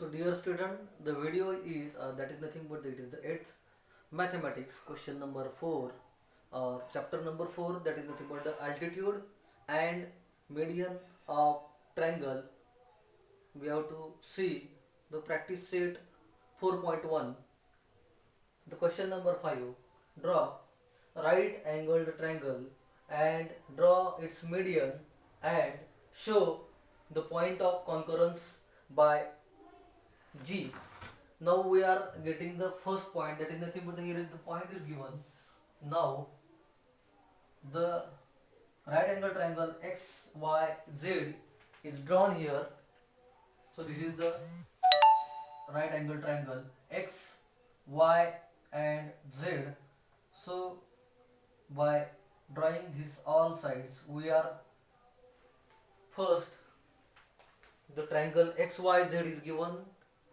So dear student, the video is that is nothing but it is the 8th mathematics question number 4 chapter number 4, that is nothing but the altitude and median of triangle. We have to see the practice set 4.1. The question number 5, draw right angled triangle and draw its median and show the point of concurrence by G. Now we are getting the first point, that is nothing but here is the point is given. Now the right angle triangle XYZ is drawn here. So this is the right angle triangle X, Y and Z. So by drawing this all sides, we are first the triangle XYZ is given,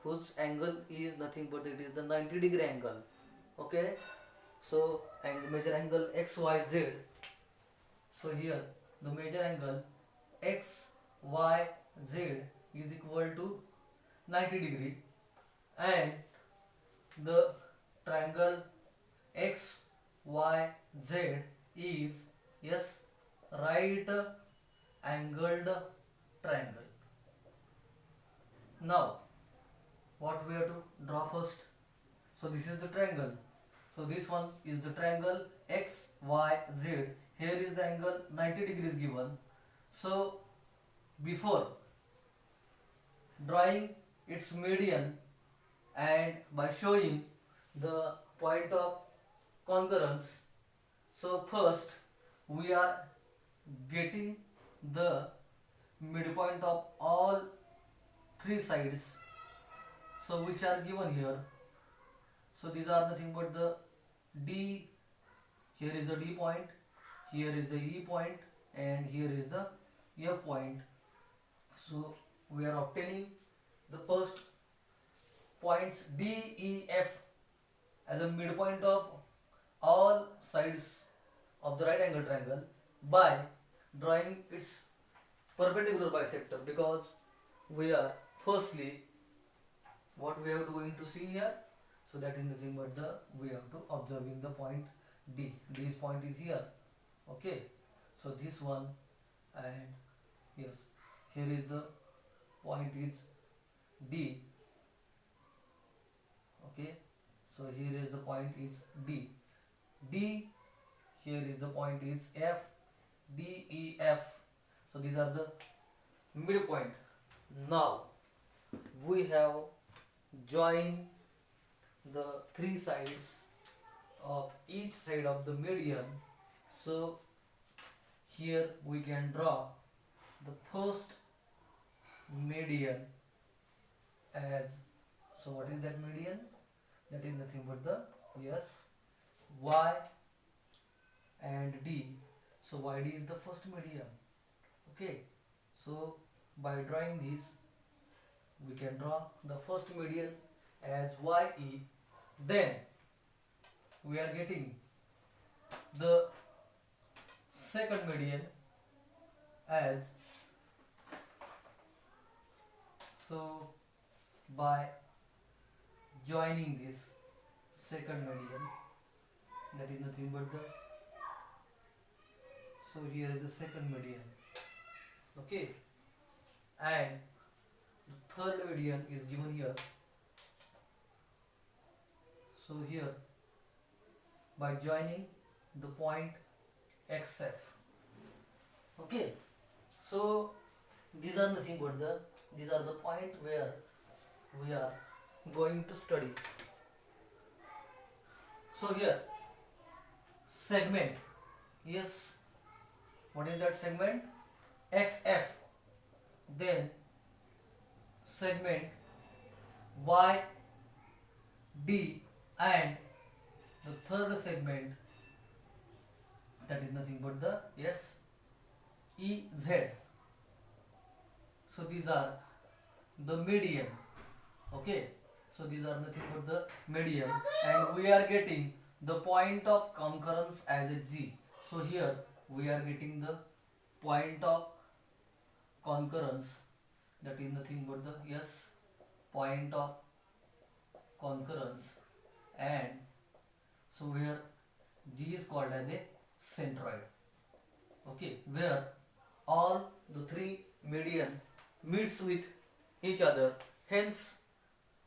whose angle is nothing but it is the 90-degree angle. Okay, so and measure angle XYZ. So here the measure angle XYZ is equal to 90 degree, and the triangle XYZ is right angled triangle. Now what we have to draw first? So this is the triangle. So this one is the triangle XYZ. Here is the angle 90 degrees given. So before drawing its median and by showing the point of concurrence, so first we are getting the midpoint of all three sides, so which are given here. So these are nothing but the D. Here is the D point, here is the E point, and here is the F point. So we are obtaining the first points D, E, F as a midpoint of all sides of the right angle triangle by drawing its perpendicular bisector, because we are firstly what we are going to see here. So that is nothing but we have to observing the point D. This point is here. Okay, so this one, and yes, here is the point is D. Okay, so here is the point is D. D, here is the point is F. D, E, F. So these are the midpoint. Now we have joined the three sides of each side of the median. So here we can draw the first median as, so what is that median? That is nothing but the Y and D. So YD is the first median. Okay, so by drawing this we can draw the first median as YE. Then we are getting the second median as, so by joining this second median, that is nothing but the, so here is the second median. Okay, and the third median is given here. So here by joining the point XF. Okay, so these are nothing but these are the point where we are going to study. So here segment, yes, what is that segment? XF. Then segment YD, and the third segment, that is nothing but the EZ. So these are the median. Okay, so these are nothing but the median, and we are getting the point of concurrence as a G. So here we are getting the point of concurrence, that is nothing but the point of concurrence, and so where G is called as a centroid. Okay, where all the three median meets with each other, hence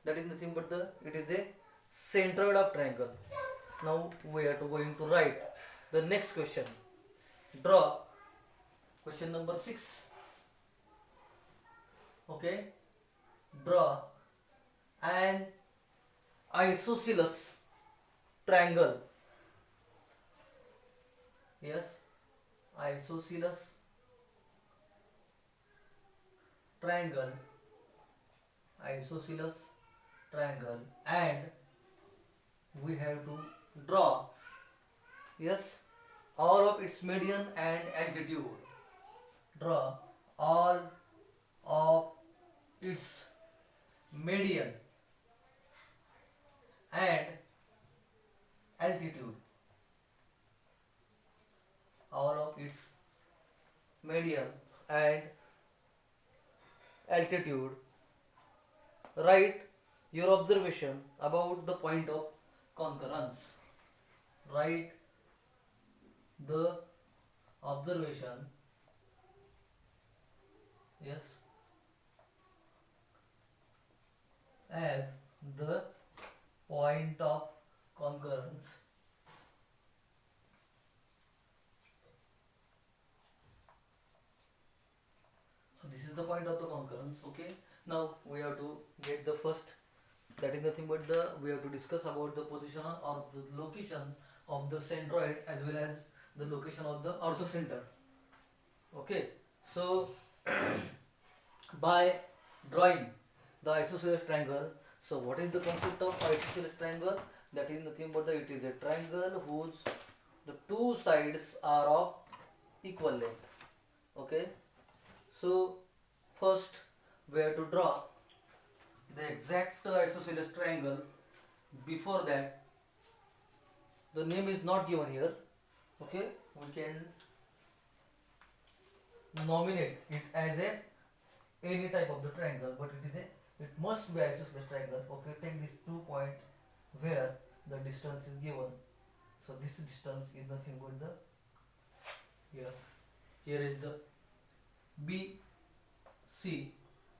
that is nothing but it is a centroid of triangle. Now we are going to write the next question. Draw question number 6. Okay, draw an isosceles triangle. Yes, isosceles triangle, isosceles triangle, and we have to draw, yes, all of its median and altitude. Draw all of its median and altitude. All of its median and altitude. Write your observation about the point of concurrence. Write the observation, yes, as the point of concurrence. So this is the point of the concurrence. Okay, now we have to get the first, that is nothing but we have to discuss about the position or the location of the centroid as well as the location of the orthocenter. Okay, so by drawing the isosceles triangle, so what is the concept of isosceles triangle? That is nothing but it is a triangle whose the two sides are of equal length. Okay, so first we have to draw the exact isosceles triangle. Before that, the name is not given here. Okay, we can nominate it as any type of the triangle, but it must be isosceles triangle. Okay, take this 2 point where the distance is given. So this distance is nothing but the, yes, here is the BC.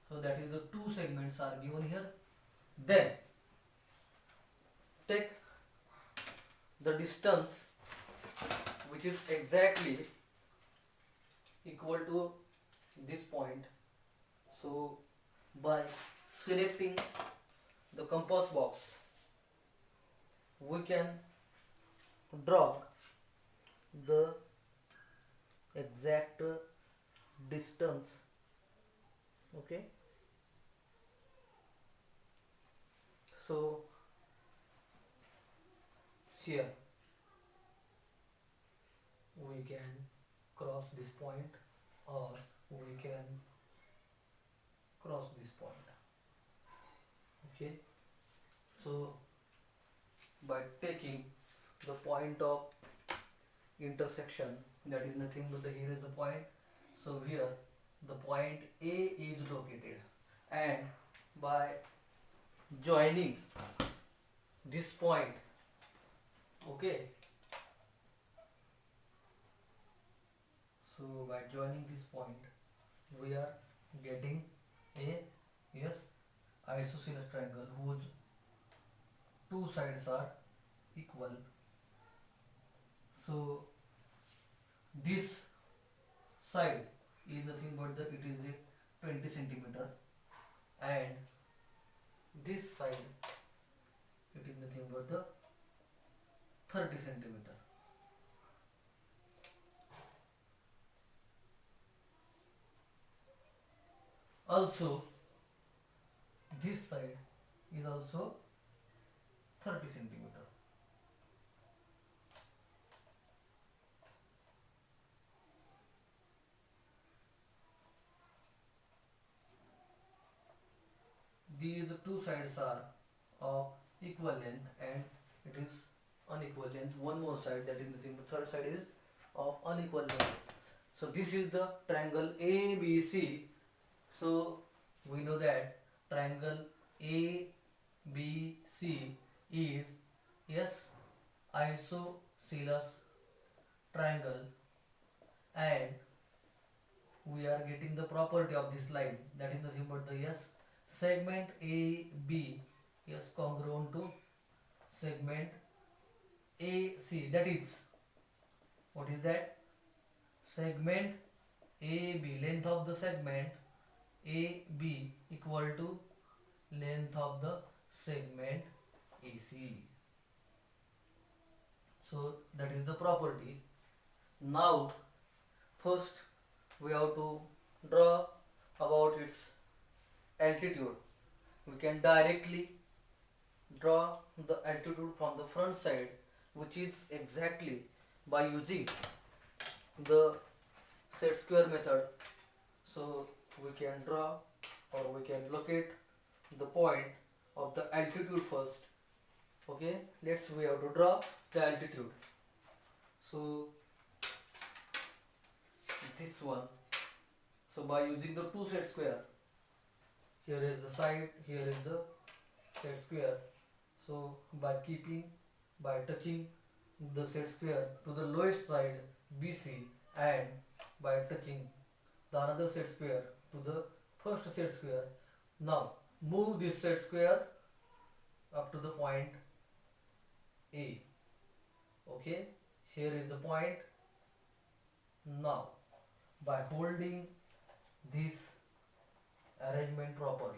So that is the two segments are given here. Then take the distance which is exactly equal to this point. So by selecting the compass box, we can draw the exact distance. Okay, so here we can cross this point or we can cross this point. Okay, so by taking the point of intersection, that is nothing but here is the point. So here the point A is located, and by joining this point, okay, so by joining this point we are getting a, yes, isosceles triangle whose two sides are equal. So this side is nothing but it is the 20 centimeter, and this side it is nothing but the 30 centimeter. Also this side is also 30 centimeter. These two sides are of equal length and it is unequal length. One more side, that is nothing but third side is of unequal length. So this is the triangle ABC. So we know that triangle ABC is S isosceles triangle, and we are getting the property of this line, that is nothing but the S segment AB is congruent to segment AC, that is, what is that? Segment AB, length of the segment AB equal to length of the segment AC. So that is the property. Now first we have to draw about its altitude. We can directly draw the altitude from the front side, which is exactly by using the set square method. So we can draw, or we can locate the point of the altitude first. Okay, we have to draw the altitude. So this one, so by using the two set square, here is the side, here is the set square. So by touching the set square to the lowest side BC, and by touching the another set square to the first set square, now move this set square up to the point A. Okay, here is the point. Now by holding this arrangement properly,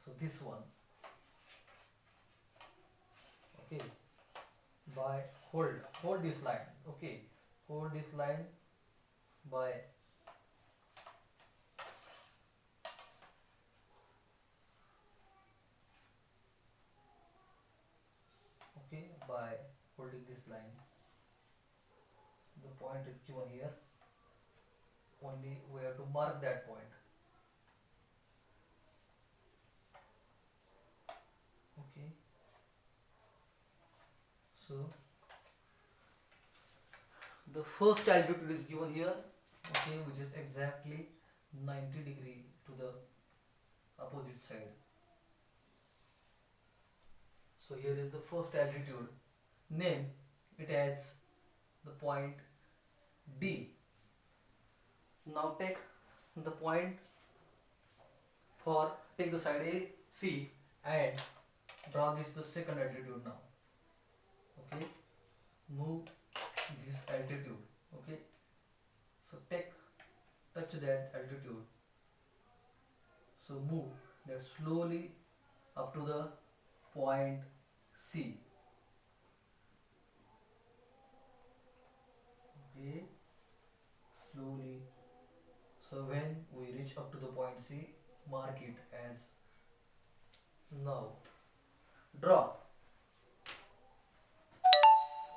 so this one, okay, by hold this line, okay, hold this line by by holding this line. The point is given here, only we have to mark that point. Okay, so the first altitude is given here, okay, which is exactly 90 degree to the opposite side. So here is the first altitude, name it as the point D. Now take the point take the side A, C, and draw this the second altitude now. Okay, move this altitude. Okay, so touch that altitude. So move that slowly up to the point C. Okay, slowly. So when we reach up to the point C, mark it as. Now draw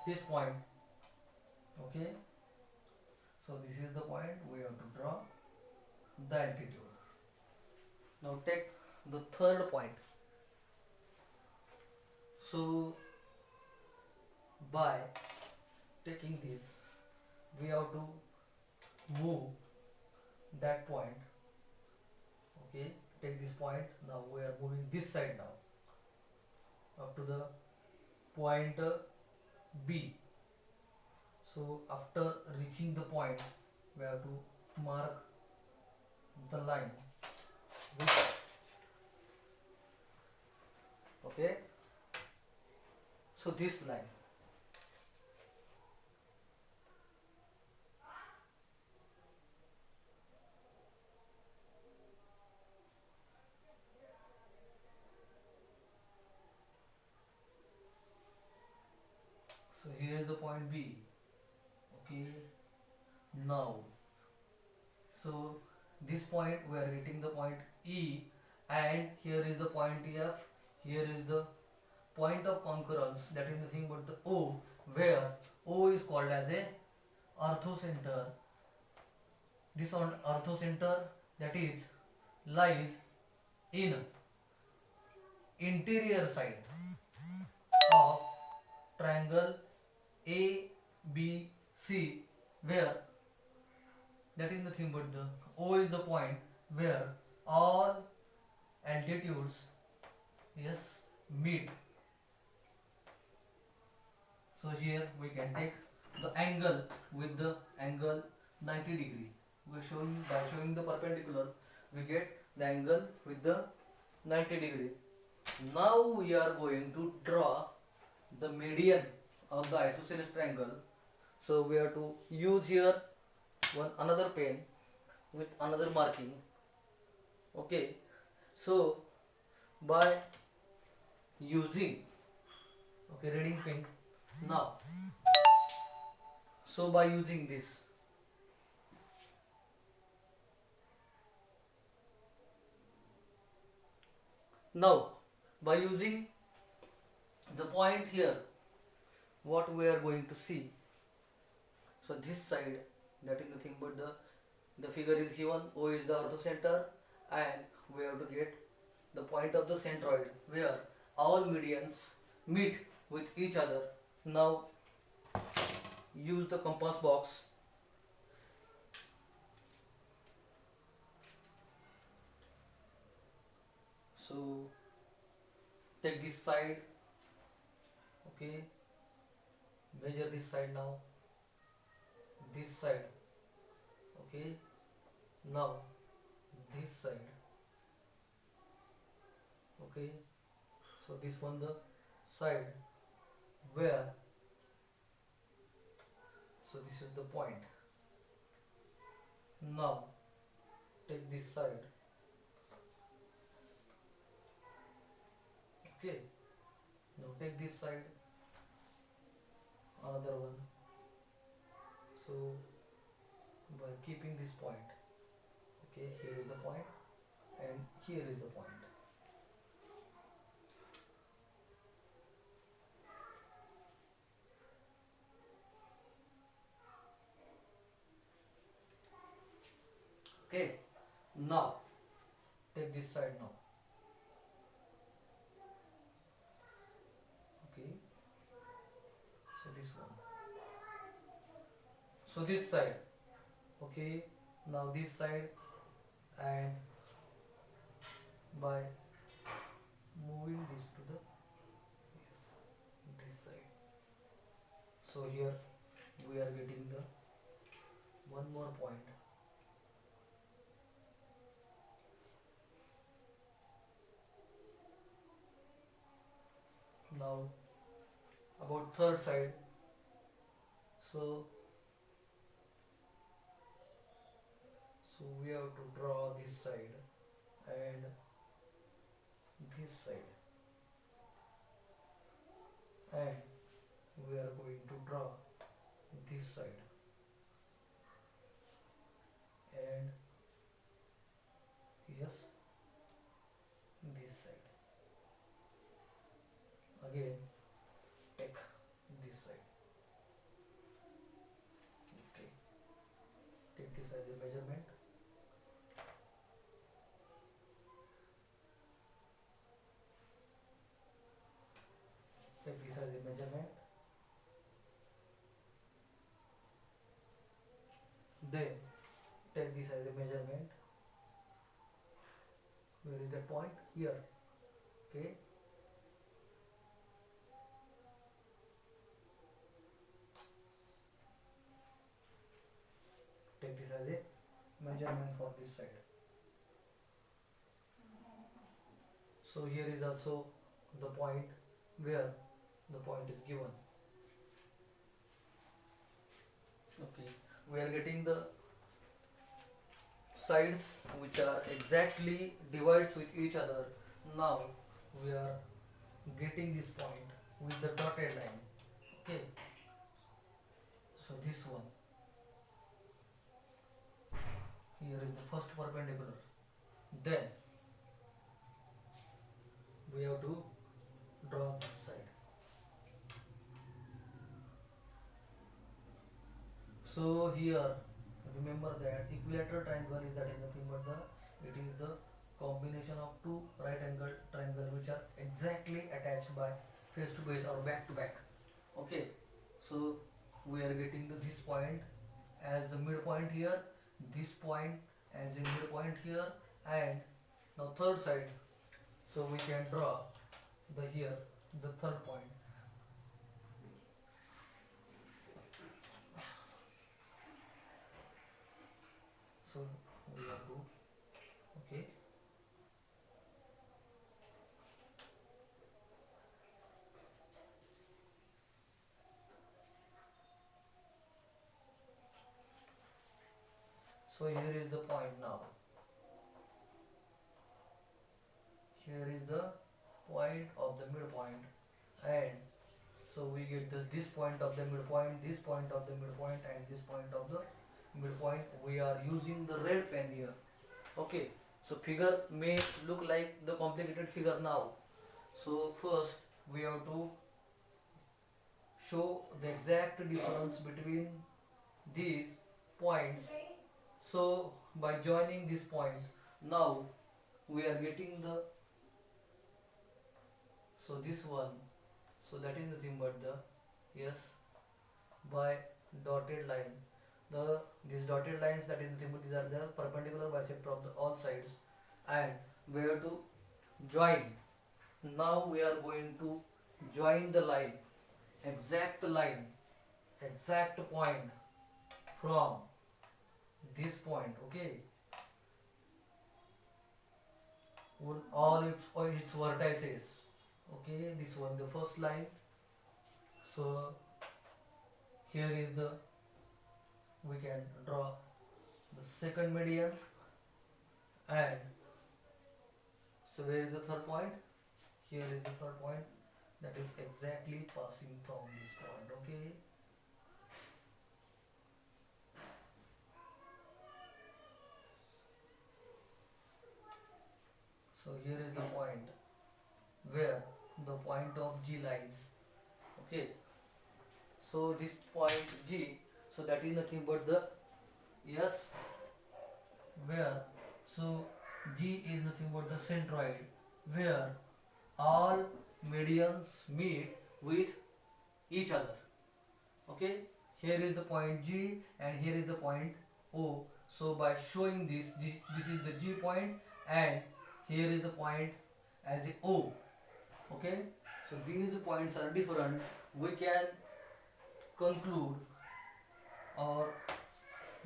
this point. Okay, so this is the point we have to draw the altitude. Now take the third point. So by taking this, we have to move that point. Okay, take this point. Now we are moving this side now up to the point B. So after reaching the point, we have to mark the line. Okay, so this line. So here is the point B. Okay, now so this point we are getting the point E, and here is the point F. Here is the point of concurrence, that is nothing but the O, where O is called as a orthocenter. This on orthocenter, that is, lies in interior side of triangle ABC, where that is nothing but the O is the point where all altitudes, yes, meet. So here we can take the angle with the angle 90 degree. We showing by showing the perpendicular, we get the angle with the 90 degree. Now we are going to draw the median of the isosceles triangle. So we have to use here one another pen with another marking. Okay, so by using, okay, reading pen now. So by using this, now by using the point here, what we are going to see. So this side, that is nothing but the figure is given, O is the orthocenter, and we have to get the point of the centroid where all medians meet with each other. Now use the compass box. So take this side, okay, measure this side now, this side, okay, now this side, okay. So this one the side where, so this is the point. Now take this side, okay. Now take this side, another one. So by keeping this point, okay, here is the point and here is the point. Okay, now take this side now, okay. So this one, so this side, okay. Now this side, and by moving this to the, yes, this side. So here we are getting the one more point. Now about third side. So we have to draw this side and this side, and we are going to draw this side and, yes, this side. Again take this side, okay. Take this as a measurement. Take this as a measurement. Then take this as a measurement. Where is that point? Here, okay. Take this as a measurement for this side. So here is also the point where the point is given. Okay, we are getting the sides which are exactly divides with each other. Now we are getting this point with the dotted line, okay. So this one, here is the first perpendicular. Then we have to draw this side. So here remember that equilateral triangle is that is nothing but it is the combination of two right angle triangle which are exactly attached by face to face or back to back, okay. So we are getting this point as the midpoint here, this point as a midpoint here, and now third side So we can draw the here the third point. So we have to, okay. So here is the point now. Here is the point of the midpoint, and so we get this point of the midpoint, this point of the midpoint, and this point of the midpoint. We are using the red pen here. Okay. So figure may look like the complicated figure now. So first we have to show the exact difference between these points. So by joining this point, now we are getting the, so this one, so that is nothing but the, yes, by dotted line, the these dotted lines, that is nothing but these are the perpendicular bisector of the all sides, and we have to join. Now we are going to join the line, exact line, exact point from this point, okay, with all its vertices, okay. This one the first line. So here is the, we can draw the second median, and so where is the third point? Here is the third point, that is exactly passing from this point, okay. So here is the point where the point of G lies, okay. So this point G, so that is nothing but the, yes, where, so G is nothing but the centroid where all medians meet with each other, okay. Here is the point G and here is the point O. So by showing this is the G point and here is the point as a O, okay. So these points are different. We can conclude, or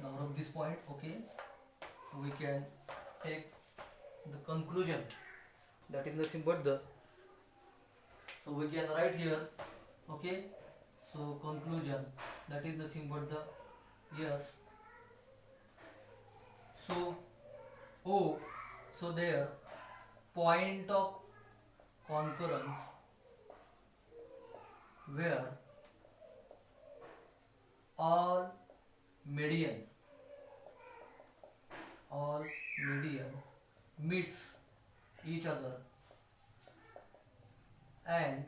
now of this point, okay, we can take the conclusion, that is nothing but the, so we can write here, okay. So conclusion, that is nothing but the, yes, so O, so there point of concurrence where all median meets each other, and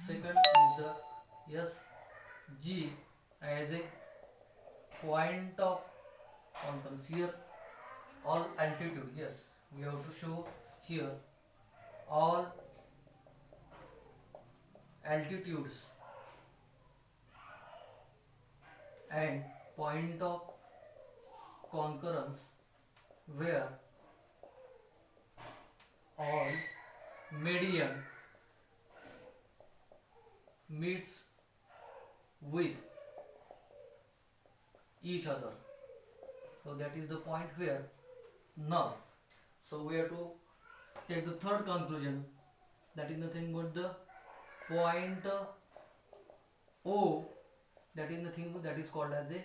second is the, yes, G as a point of concurrence. Here all altitude, yes, we have to show here all altitudes and point of concurrence where all median meets with each other. So that is the point where now, so we have to take the third conclusion, that is nothing but the point O, that is nothing but, that is called as a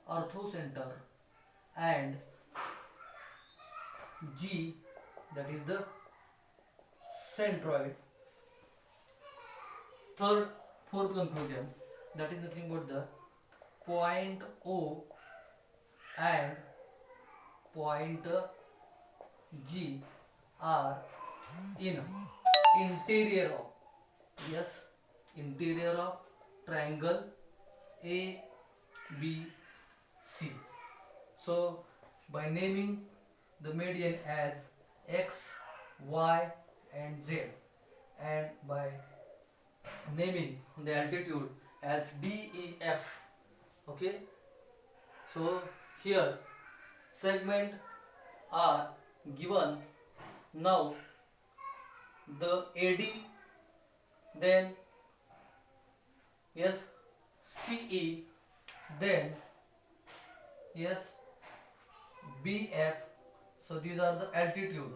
orthocenter, and G, that is the centroid. Fourth conclusion, that is nothing but the point O and point G are in interior of, yes, interior of triangle ABC. So by naming the median as X, Y and Z, and by naming the altitude as DEF, okay. So here segment are given Now the AD, then yes CE, then yes BF. So these are the altitude.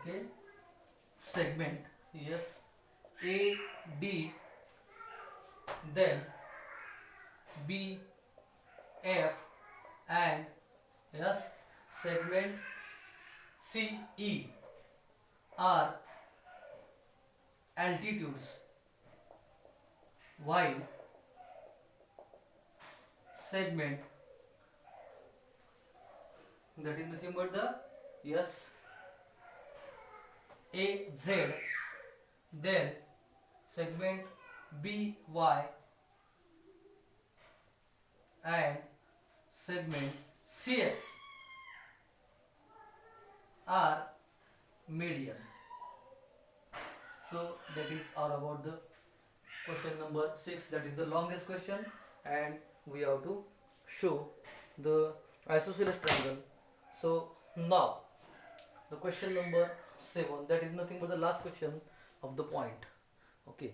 Okay, segment. Yes, AD, then BF, and yes segment CE are altitudes, while segment, that is nothing but the yes AZ, then segment BY, and segment CS are median. So that is all about the question number 6, that is the longest question, and we have to show the isosceles triangle. So now the question number 7, that is nothing but the last question of the point. Okay,